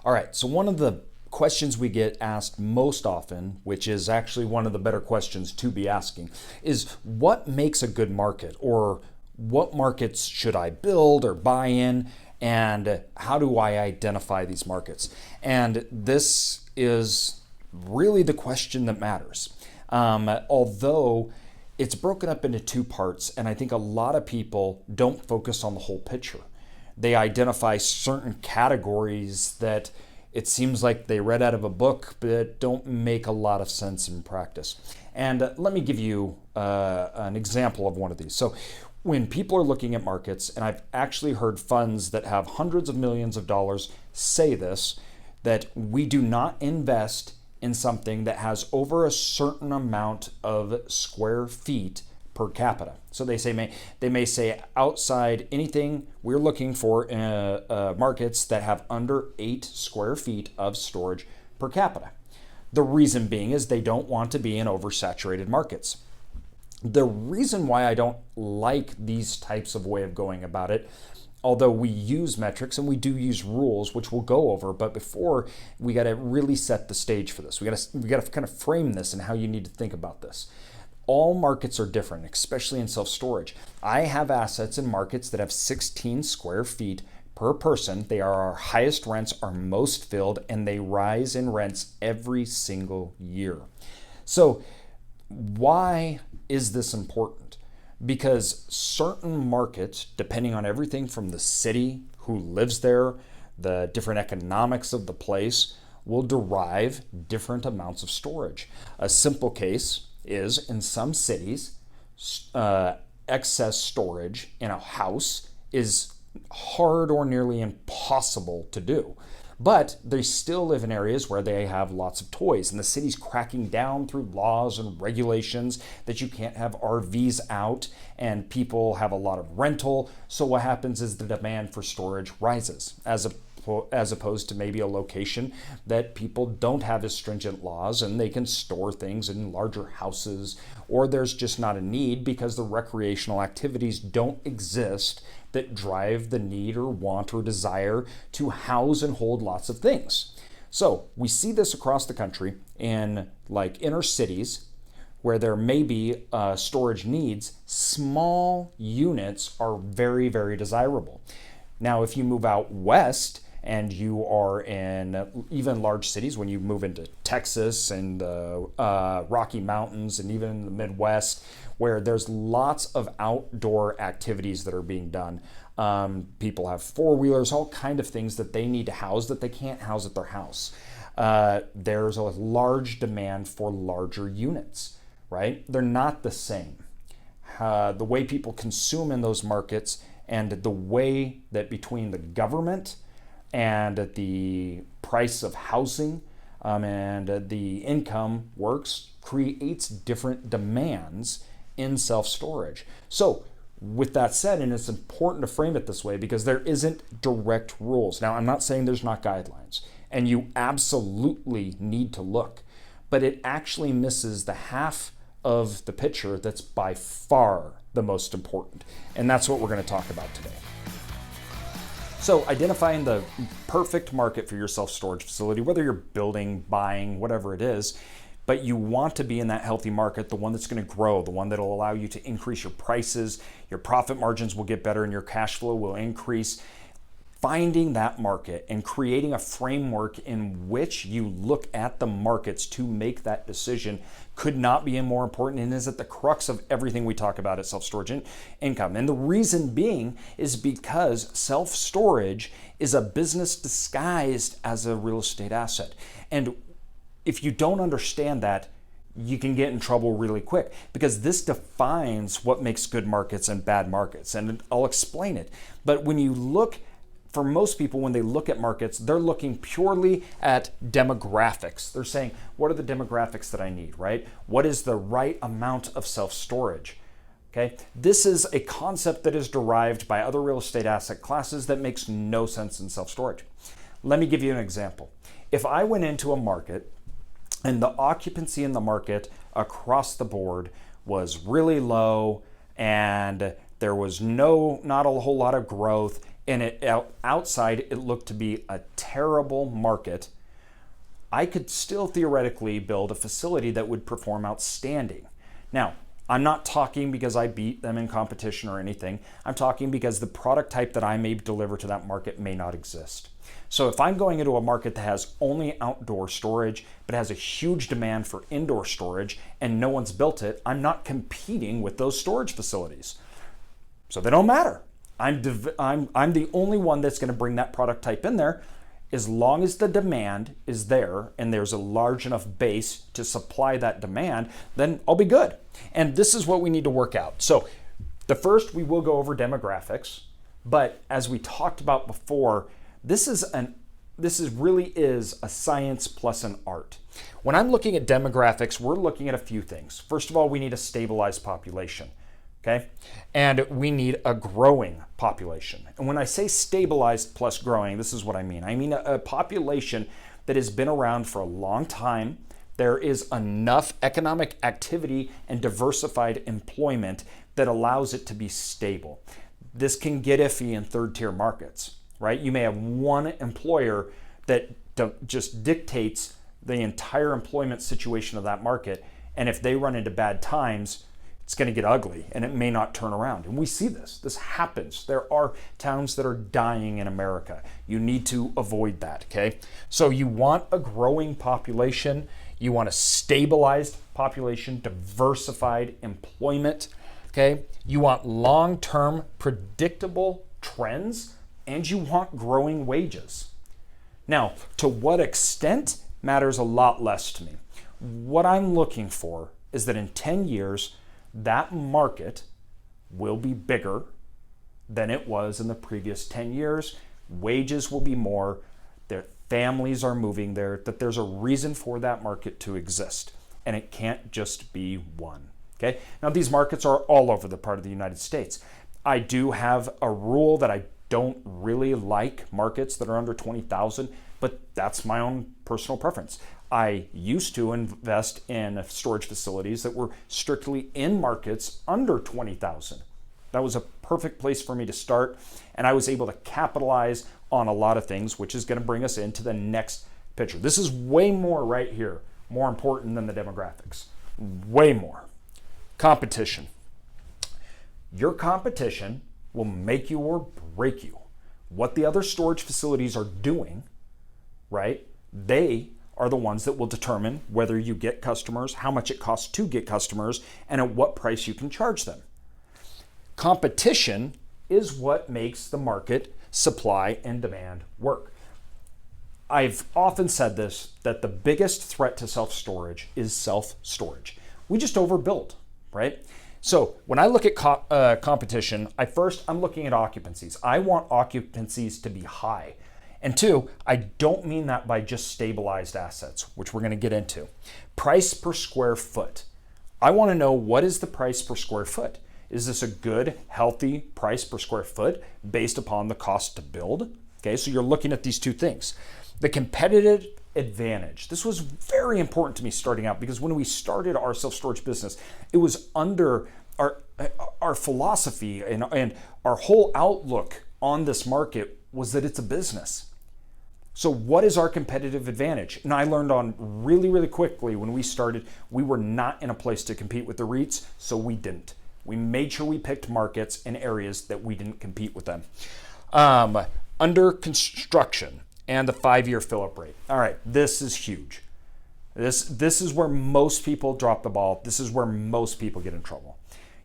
All right, so one of the questions we get asked most often, which is actually one of the better questions to be asking, is what makes a good market, or what markets should I build or buy in, and how do I identify these markets? And this is really the question that matters. Although it's broken up into two parts, and I think a lot of people don't focus on the whole picture. They identify certain categories that it seems like they read out of a book but don't make a lot of sense in practice. And let me give you an example of one of these. So when people are looking at markets, and I've actually heard funds that have hundreds of millions of dollars say this, that we do not invest in something that has over a certain amount of square feet per capita. So they may say outside anything we're looking for in markets that have under 8 square feet of storage per capita. The reason being is they don't want to be in oversaturated markets. The reason why I don't like these types of way of going about it, although we use metrics and we do use rules, which we'll go over, but before we got to really set the stage for this. We got to kind of frame this and how you need to think about this. All markets are different, especially in self-storage. I have assets in markets that have 16 square feet per person. They are our highest rents, are most filled, and they rise in rents every single year. So why is this important? Because certain markets, depending on everything from the city, who lives there, the different economics of the place, will derive different amounts of storage. A simple case is in some cities, excess storage in a house is hard or nearly impossible to do. But they still live in areas where they have lots of toys, and the city's cracking down through laws and regulations that you can't have RVs out, and people have a lot of rental. So what happens is the demand for storage rises as opposed to maybe a location that people don't have as stringent laws and they can store things in larger houses, or there's just not a need because the recreational activities don't exist that drive the need or want or desire to house and hold lots of things. So we see this across the country in like inner cities where there may be storage needs. Small units are very, very desirable. Now, if you move out west and you are in even large cities, when you move into Texas and the Rocky Mountains and even in the Midwest, where there's lots of outdoor activities that are being done. People have four-wheelers, all kind of things that they need to house that they can't house at their house. There's a large demand for larger units, right? They're not the same. The way people consume in those markets and the way that between the government and the price of housing and the income works creates different demands in self-storage. So with that said, and it's important to frame it this way because there isn't direct rules. Now, I'm not saying there's not guidelines, and you absolutely need to look, but it actually misses the half of the picture that's by far the most important. And that's what we're going to talk about today. So identifying the perfect market for your self-storage facility, whether you're building, buying, whatever it is, but you want to be in that healthy market, the one that's going to grow, the one that will allow you to increase your prices, your profit margins will get better, and your cash flow will increase. Finding that market and creating a framework in which you look at the markets to make that decision could not be more important, and is at the crux of everything we talk about at self-storage income. And the reason being is because self-storage is a business disguised as a real estate asset. And if you don't understand that, you can get in trouble really quick, because this defines what makes good markets and bad markets. And I'll explain it. But when you look, for most people, when they look at markets, they're looking purely at demographics. They're saying, what are the demographics that I need, right? What is the right amount of self-storage? Okay, this is a concept that is derived by other real estate asset classes that makes no sense in self-storage. Let me give you an example. If I went into a market and the occupancy in the market across the board was really low and there was not a whole lot of growth, and outside it looked to be a terrible market, I could still theoretically build a facility that would perform outstanding. Now, I'm not talking because I beat them in competition or anything. I'm talking because the product type that I may deliver to that market may not exist. So if I'm going into a market that has only outdoor storage, but has a huge demand for indoor storage and no one's built it, I'm not competing with those storage facilities. So they don't matter. I'm the only one that's going to bring that product type in there. As long as the demand is there and there's a large enough base to supply that demand, then I'll be good. And this is what we need to work out. So the first, we will go over demographics, but as we talked about before, this really is a science plus an art. When I'm looking at demographics, we're looking at a few things. First of all, we need a stabilized population. Okay? And we need a growing population. And when I say stabilized plus growing, this is what I mean. I mean a population that has been around for a long time. There is enough economic activity and diversified employment that allows it to be stable. This can get iffy in third-tier markets, right? You may have one employer that just dictates the entire employment situation of that market. And if they run into bad times, it's going to get ugly and it may not turn around. And we see this. This happens. There are towns that are dying in America. You need to avoid that, okay? So you want a growing population. You want a stabilized population, diversified employment, okay? You want long-term predictable trends, and you want growing wages. Now, to what extent matters a lot less to me. What I'm looking for is that in 10 years, that market will be bigger than it was in the previous 10 years. Wages will be more, their families are moving there, that there's a reason for that market to exist. And it can't just be one. Okay? Now, these markets are all over the part of the United States. I do have a rule that I don't really like markets that are under 20,000, but that's my own personal preference. I used to invest in storage facilities that were strictly in markets under 20,000. That was a perfect place for me to start, and I was able to capitalize on a lot of things, which is going to bring us into the next picture. This is way more right here, more important than the demographics. Way more. Competition. Your competition will make you or break you. What the other storage facilities are doing, right? They are the ones that will determine whether you get customers, how much it costs to get customers, and at what price you can charge them. Competition is what makes the market supply and demand work. I've often said this, that the biggest threat to self-storage is self-storage. We just overbuilt, right? So when I look at competition, I'm looking at occupancies. I want occupancies to be high. And two, I don't mean that by just stabilized assets, which we're going to get into. Price per square foot. I want to know, what is the price per square foot? Is this a good, healthy price per square foot based upon the cost to build? Okay, so you're looking at these two things. The competitive advantage. This was very important to me starting out, because when we started our self-storage business, it was under our philosophy and our whole outlook on this market was that it's a business. So what is our competitive advantage? And I learned on really, really quickly when we started, we were not in a place to compete with the REITs, so we didn't. We made sure we picked markets and areas that we didn't compete with them. Under construction and the 5-year fill-up rate. All right, this is huge. This is where most people drop the ball. This is where most people get in trouble.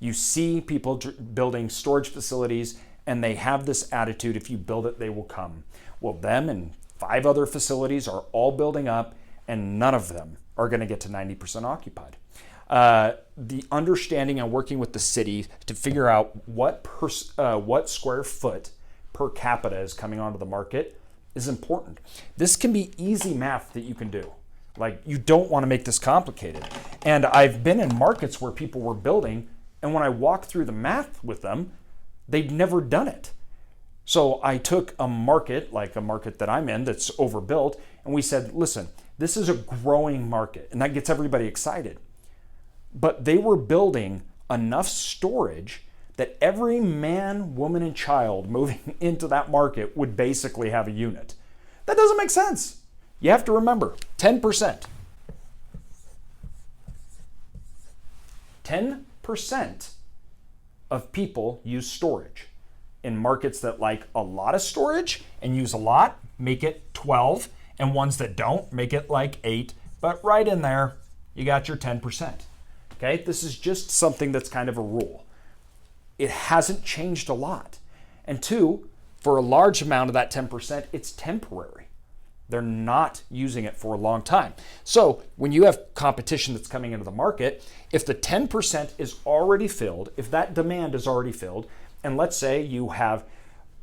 You see people building storage facilities and they have this attitude, if you build it, they will come. Well, them and 5 other facilities are all building up, and none of them are going to get to 90% occupied. The understanding and working with the city to figure out what square foot per capita is coming onto the market is important. This can be easy math that you can do. Like, you don't want to make this complicated. And I've been in markets where people were building, and when I walked through the math with them, they'd never done it. So I took a market, like a market that I'm in that's overbuilt, and we said, listen, this is a growing market, and that gets everybody excited. But they were building enough storage that every man, woman, and child moving into that market would basically have a unit. That doesn't make sense. You have to remember, 10%. 10% of people use storage. In markets that like a lot of storage and use a lot, make it 12, and ones that don't, make it like 8. But right in there, you got your 10%. Okay, this is just something that's kind of a rule. It hasn't changed a lot. And two, for a large amount of that 10%, it's temporary. They're not using it for a long time. So when you have competition that's coming into the market, if the 10% is already filled, if that demand is already filled, and let's say you have,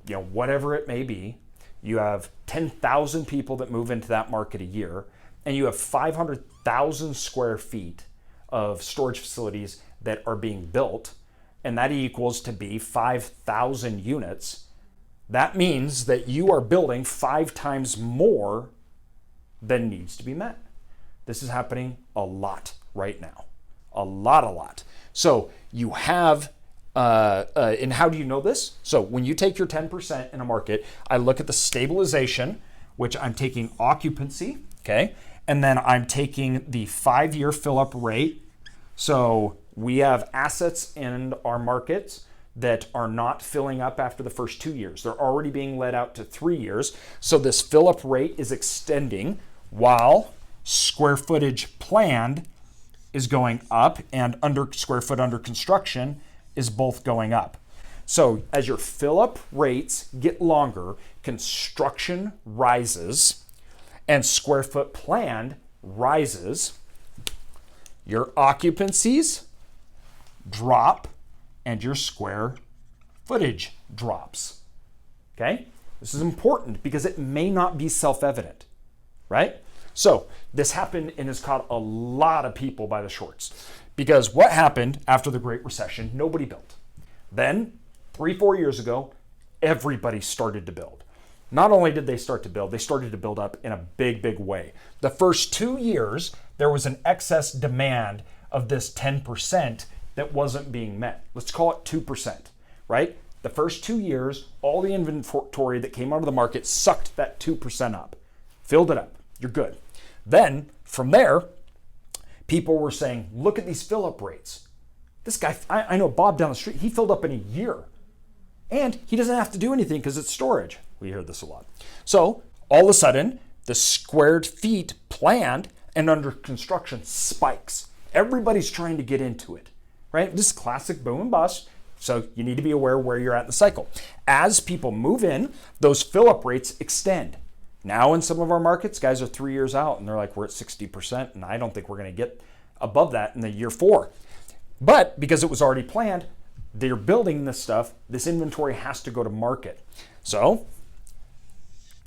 whatever it may be, you have 10,000 people that move into that market a year, and you have 500,000 square feet of storage facilities that are being built, and that equals to be 5,000 units. That means that you are building 5 times more than needs to be met. This is happening a lot right now. A lot. So you have, and how do you know this? So when you take your 10% in a market, I look at the stabilization, which I'm taking occupancy, okay? And then I'm taking the 5-year fill-up rate. So we have assets in our markets that are not filling up after the first 2 years. They're already being let out to 3 years. So this fill-up rate is extending while square footage planned is going up and square foot under construction is both going up. So as your fill-up rates get longer, construction rises and square foot planned rises, your occupancies drop and your square footage drops. Okay? This is important because it may not be self-evident, right? So this happened and has caught a lot of people by the shorts, because what happened after the Great Recession? Nobody built. Then 3-4 years ago, everybody started to build. Not only did they start to build, they started to build up in a big way. The first 2 years, there was an excess demand of this 10% that wasn't being met. Let's call it 2%, right? The first 2 years, all the inventory that came out of the market sucked that 2% up, filled it up. You're good. Then from there, people were saying, look at these fill-up rates. This guy, I know Bob down the street, he filled up in a year. And he doesn't have to do anything because it's storage. We hear this a lot. So all of a sudden, the squared feet planned and under construction spikes. Everybody's trying to get into it, right? This is classic boom and bust. So you need to be aware where you're at in the cycle. As people move in, those fill-up rates extend. Now in some of our markets, guys are 3 years out and they're like, we're at 60%, and I don't think we're going to get above that in the year 4. But because it was already planned, they're building this stuff, this inventory has to go to market. So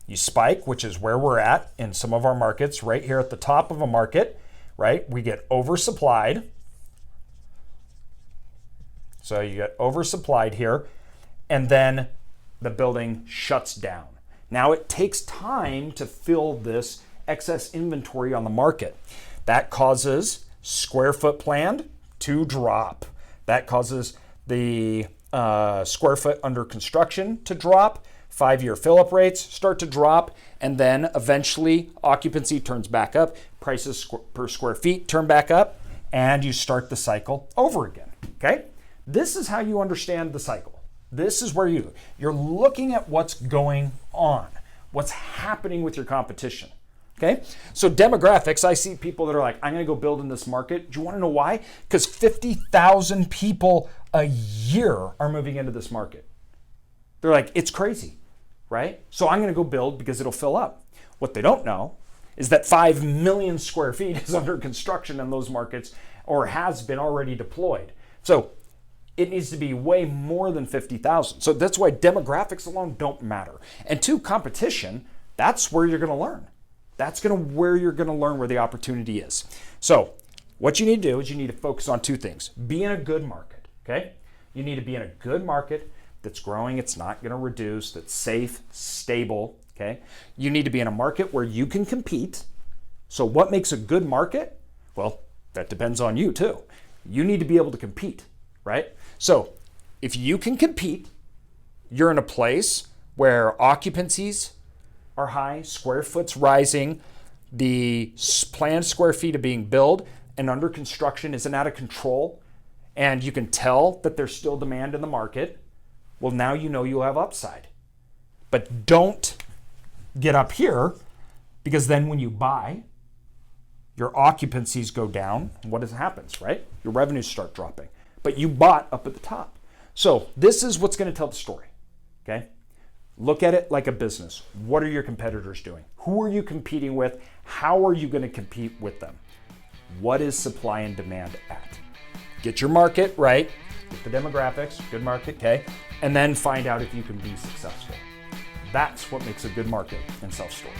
you spike, which is where we're at in some of our markets, right here at the top of a market, right? We get oversupplied. So you get oversupplied here, and then the building shuts down. Now it takes time to fill this excess inventory on the market. That causes square foot planned to drop. That causes the square foot under construction to drop. 5-year fill-up rates start to drop, and then eventually occupancy turns back up, prices per square feet turn back up, and you start the cycle over again, okay? This is how you understand the cycle. This is where you're looking at what's going on, what's happening with your competition, okay? So demographics, I see people that are like, I'm gonna go build in this market. Do you wanna know why? Because 50,000 people a year are moving into this market. They're like, it's crazy, right? So I'm gonna go build because it'll fill up. What they don't know is that 5 million square feet is under construction in those markets or has been already deployed. So it needs to be way more than 50,000. So that's why demographics alone don't matter. And 2, competition, that's where you're gonna learn. That's where you're gonna learn where the opportunity is. So what you need to do is you need to focus on 2 things. Be in a good market, okay? You need to be in a good market that's growing, it's not gonna reduce, that's safe, stable, okay? You need to be in a market where you can compete. So what makes a good market? Well, that depends on you too. You need to be able to compete, right? So If you can compete, you're in a place where occupancies are high, square foot's rising, the planned square feet are being built and under construction isn't out of control, and you can tell that there's still demand in the market, well, now you know you'll have upside. But don't get up here, because then when you buy, your occupancies go down. What happens, right? Your revenues start dropping. But you bought up at the top. So this is what's going to tell the story, okay? Look at it like a business. What are your competitors doing? Who are you competing with? How are you going to compete with them? What is supply and demand at? Get your market right, get the demographics, good market, okay? And then find out if you can be successful. That's what makes a good market in self-storage.